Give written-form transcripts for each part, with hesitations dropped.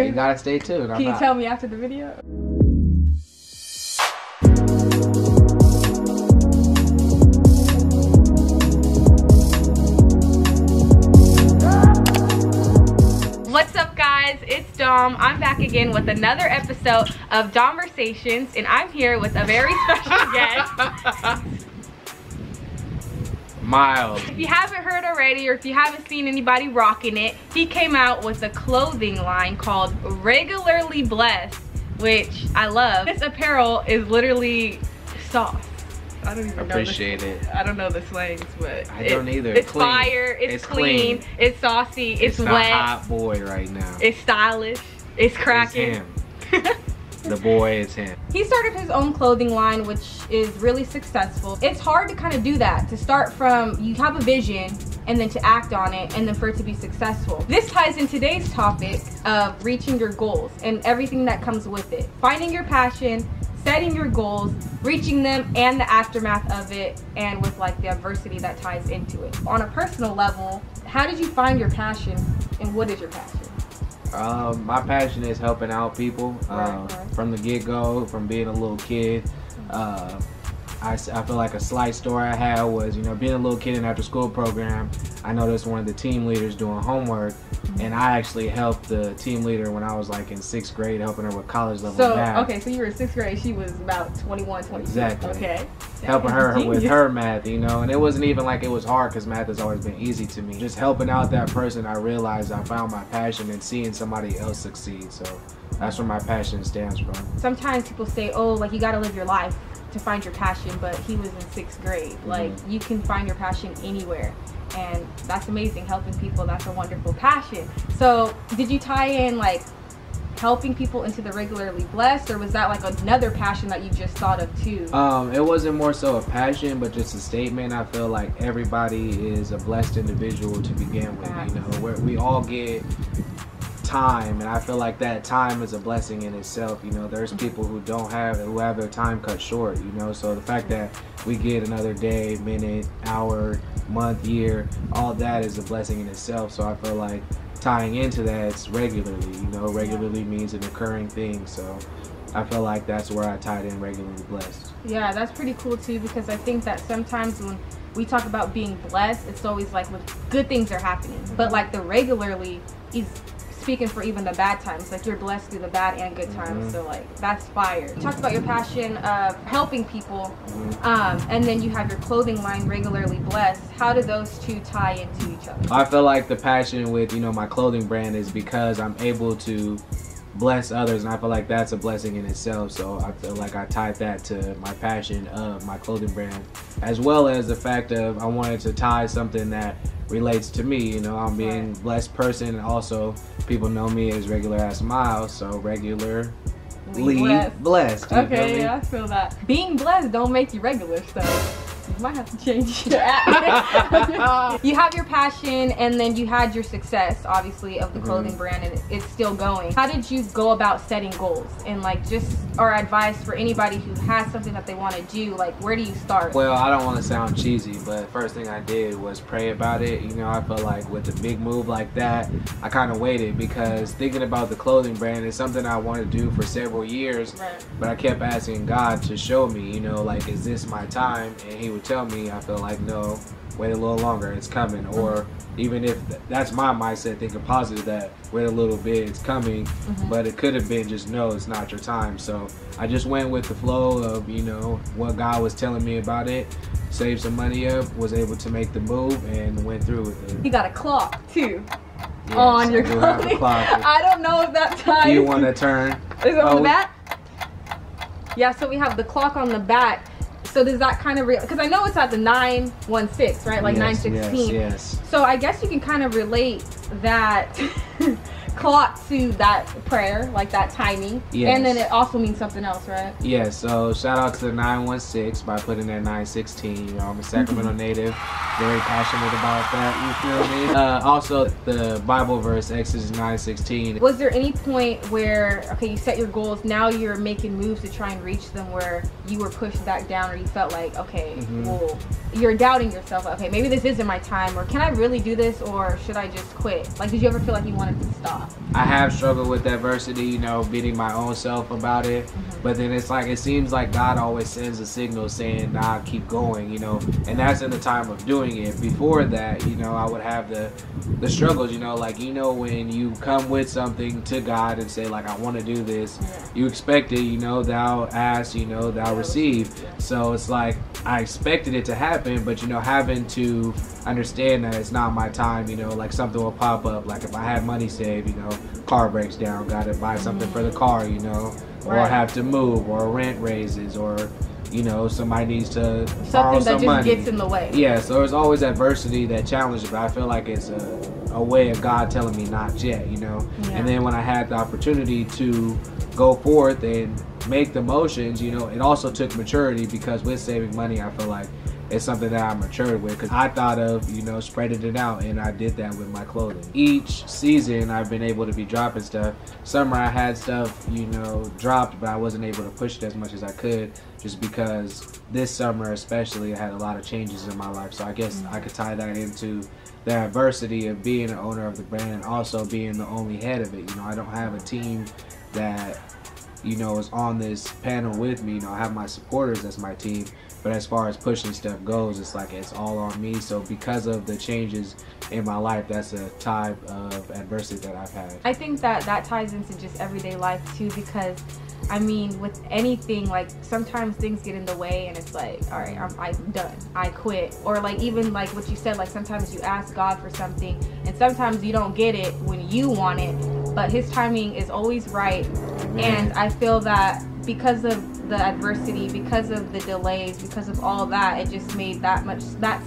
You gotta stay tuned. Can you tell me after the video? What's up, guys? It's Dom. I'm back again with another episode of Domversations, and I'm here with a very special guest. Myles. If you haven't heard already, or if you haven't seen anybody rocking it, he came out with a clothing line called Regularly Blessed, which I love. This apparel is literally sauce. I don't even appreciate it. I don't know the slangs, but I don't either. It's clean. fire. It's clean. It's saucy. It's wet. It's a hot boy right now. It's stylish. It's cracking. It's him. The boy is him. He started his own clothing line, which is really successful. It's hard to kind of do that, to start from you have a vision and then to act on it and then for it to be successful. This ties in today's topic of reaching your goals and everything that comes with it. Finding your passion, setting your goals, reaching them, and the aftermath of it, and with like the adversity that ties into it. On a personal level, how did you find your passion, and what is your passion? My passion is helping out people. Right. From the get-go, from being a little kid. I feel like a slight story I had was, being a little kid in after school program, I noticed one of the team leaders doing homework, and I actually helped the team leader when I was like in 6th grade, helping her with college level math. Okay, so you were in 6th grade, she was about 21, 22. Exactly. Okay. Helping her with her math, and it wasn't even like it was hard because math has always been easy to me. Just helping out that person, I realized I found my passion in seeing somebody else succeed. So that's where my passion stands from. Sometimes people say, oh, like you gotta live your life to find your passion, but he was in 6th grade. Like you can find your passion anywhere, and that's amazing. Helping people, that's a wonderful passion. So did you tie in like helping people into the Regularly Blessed, or was that like another passion that you just thought of too? It wasn't more so a passion, but just a statement. I feel like everybody is a blessed individual to begin with. Where we all get time, and I feel like that time is a blessing in itself. There's people who have their time cut short, so the fact that we get another day, minute, hour, month, year, all that is a blessing in itself. So I feel like tying into that, it's regularly, regularly means an occurring thing. So I feel like that's where I tied in Regularly Blessed. Yeah, that's pretty cool too, because I think that sometimes when we talk about being blessed, it's always like when good things are happening, but like the regularly is speaking for even the bad times. Like you're blessed through the bad and good times. So like that's fire. Talk about your passion of helping people, and then you have your clothing line Regularly Blessed. How do those two tie into each other? I feel like the passion with my clothing brand is because I'm able to bless others, and I feel like that's a blessing in itself. So I feel like I tied that to my passion of my clothing brand, as well as the fact of I wanted to tie something that relates to me. I'm being a blessed person, and also people know me as Regular Ass Myles, so regularly blessed. Okay, yeah, I feel that. Being blessed don't make you regular, so you might have to change your act. You have your passion, and then you had your success, obviously, of the clothing brand, and it's still going. How did you go about setting goals, and like just our advice for anybody who has something that they want to do? Like, where do you start? Well, I don't want to sound cheesy, but first thing I did was pray about it. I feel like with a big move like that, I kind of waited, because thinking about the clothing brand is something I wanted to do for several years, but I kept asking God to show me, like, is this my time? And he would tell me, I feel like, no, wait a little longer, it's coming. Or even if that's my mindset, thinking positive, that wait a little bit, it's coming. But it could have been just, no, it's not your time. So I just went with the flow of what God was telling me about it, saved some money up, was able to make the move, and went through with it. You got a clock too. Yes, on your clothing. I don't know if that ties. Do you want to turn? Is it on the back? Yeah, so we have the clock on the back. So does that kind of, because I know it's at the 916, right? Like 916. Yes. So I guess you can kind of relate that clock to that prayer, like that timing. Yes. And then it also means something else, right? Yes, so shout out to the 916 by putting that 916. I'm a Sacramento native, very passionate about that, you feel me? Also, the Bible verse, Exodus 9:16. Was there any point where, okay, you set your goals, now you're making moves to try and reach them, where you were pushed back down, or you felt like, okay, well, you're doubting yourself, okay, maybe this isn't my time, or can I really do this, or should I just quit? Like, did you ever feel like you wanted to stop? I have struggled with adversity, you know, beating my own self about it. But then it's like, it seems like God always sends a signal saying, nah, keep going, you know. And that's in the time of doing it. Before that, you know, I would have the struggles, you know, like, you know, when you come with something to God and say, like, I want to do this, you expect it, you know, thou ask, you know, thou receive. So it's like, I expected it to happen, but, you know, having to understand that it's not my time, you know, like something will pop up, like if I had money saved, you know, car breaks down, gotta buy something for the car, you know, or have to move, or rent raises, or, you know, somebody needs to borrow some money. Gets in the way. Yeah, so there's always adversity that challenges, but I feel like it's a way of God telling me not yet, you know. And then when I had the opportunity to go forth and make the motions, you know, it also took maturity, because with saving money, I feel like it's something that I matured with, because I thought of, you know, spreading it out, and I did that with my clothing. Each season I've been able to be dropping stuff. Summer I had stuff, you know, dropped, but I wasn't able to push it as much as I could, just because this summer especially I had a lot of changes in my life. So I guess I could tie that into the adversity of being an owner of the brand, and also being the only head of it. You know, I don't have a team that, you know, is on this panel with me. You know, I have my supporters as my team, but as far as pushing stuff goes, it's like it's all on me. So because of the changes in my life, that's a type of adversity that I've had. I think that ties into just everyday life too, because I mean, with anything, like sometimes things get in the way and it's like, all right, I'm done, I quit. Or like, even like what you said, like sometimes you ask God for something and sometimes you don't get it when you want it, but his timing is always right. And I feel that because of the adversity, because of the delays, because of all that, it just made that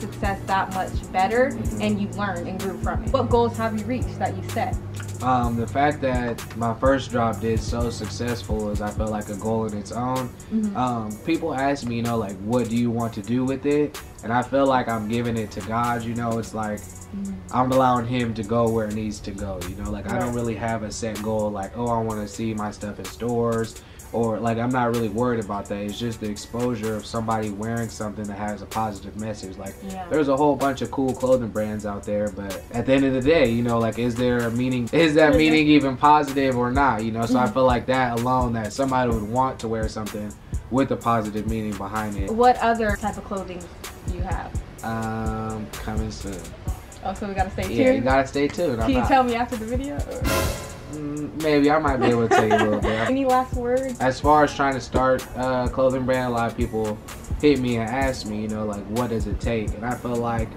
success that much better, and you learned and grew from it. What goals have you reached that you set? The fact that my first drop did so successful is, I felt like, a goal in its own. People ask me, you know, like, what do you want to do with it? And I feel like I'm giving it to God, you know. It's like I'm allowing him to go where it needs to go, you know. Like I don't really have a set goal, like, oh, I want to see my stuff in stores, or like, I'm not really worried about that. It's just the exposure of somebody wearing something that has a positive message. Like there's a whole bunch of cool clothing brands out there, but at the end of the day, you know, like, is there a meaning? Is that meaning even positive or not, you know? So I feel like that alone, that somebody would want to wear something with a positive meaning behind it. What other type of clothing do you have? Coming soon. Oh, so we gotta stay tuned? Yeah, you gotta stay tuned. Can you tell me after the video? Maybe I might be able to tell you a little bit. Any last words? As far as trying to start a clothing brand, a lot of people hit me and ask me, you know, like, what does it take? And I feel like,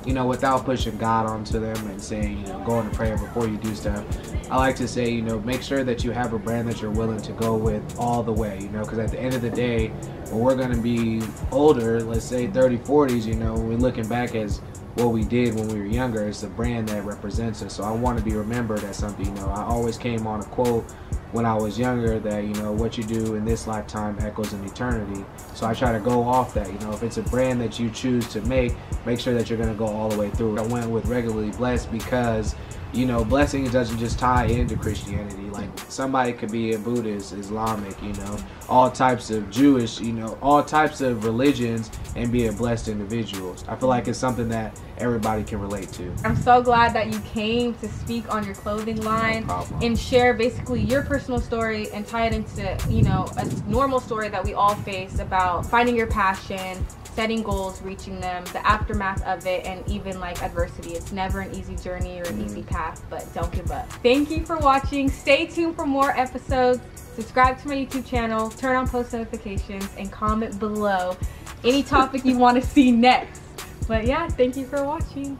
you know, without pushing God onto them and saying, you know, go into prayer before you do stuff, I like to say, you know, make sure that you have a brand that you're willing to go with all the way, you know, because at the end of the day, when we're going to be older, let's say 30, 40s, you know, when we're looking back as what we did when we were younger, it's a brand that represents us. So I want to be remembered as something, you know. I always came on a quote when I was younger that, you know, what you do in this lifetime echoes in eternity. So I try to go off that, you know. If it's a brand that you choose to make sure that you're going to go all the way through. I went with regularly blessed because, you know, blessing doesn't just tie into Christianity. Like, somebody could be a Buddhist, Islamic, you know, all types of Jewish, you know, all types of religions, and be a blessed individual. I feel like it's something that everybody can relate to. I'm so glad that you came to speak on your clothing line and share basically your personal story and tie it into, you know, a normal story that we all face about finding your passion, setting goals, reaching them, the aftermath of it, and even like adversity. It's never an easy journey or an easy path, but don't give up. Thank you for watching. Stay tuned for more episodes. Subscribe to my YouTube channel, turn on post notifications, and comment below any topic you want to see next. But yeah, thank you for watching.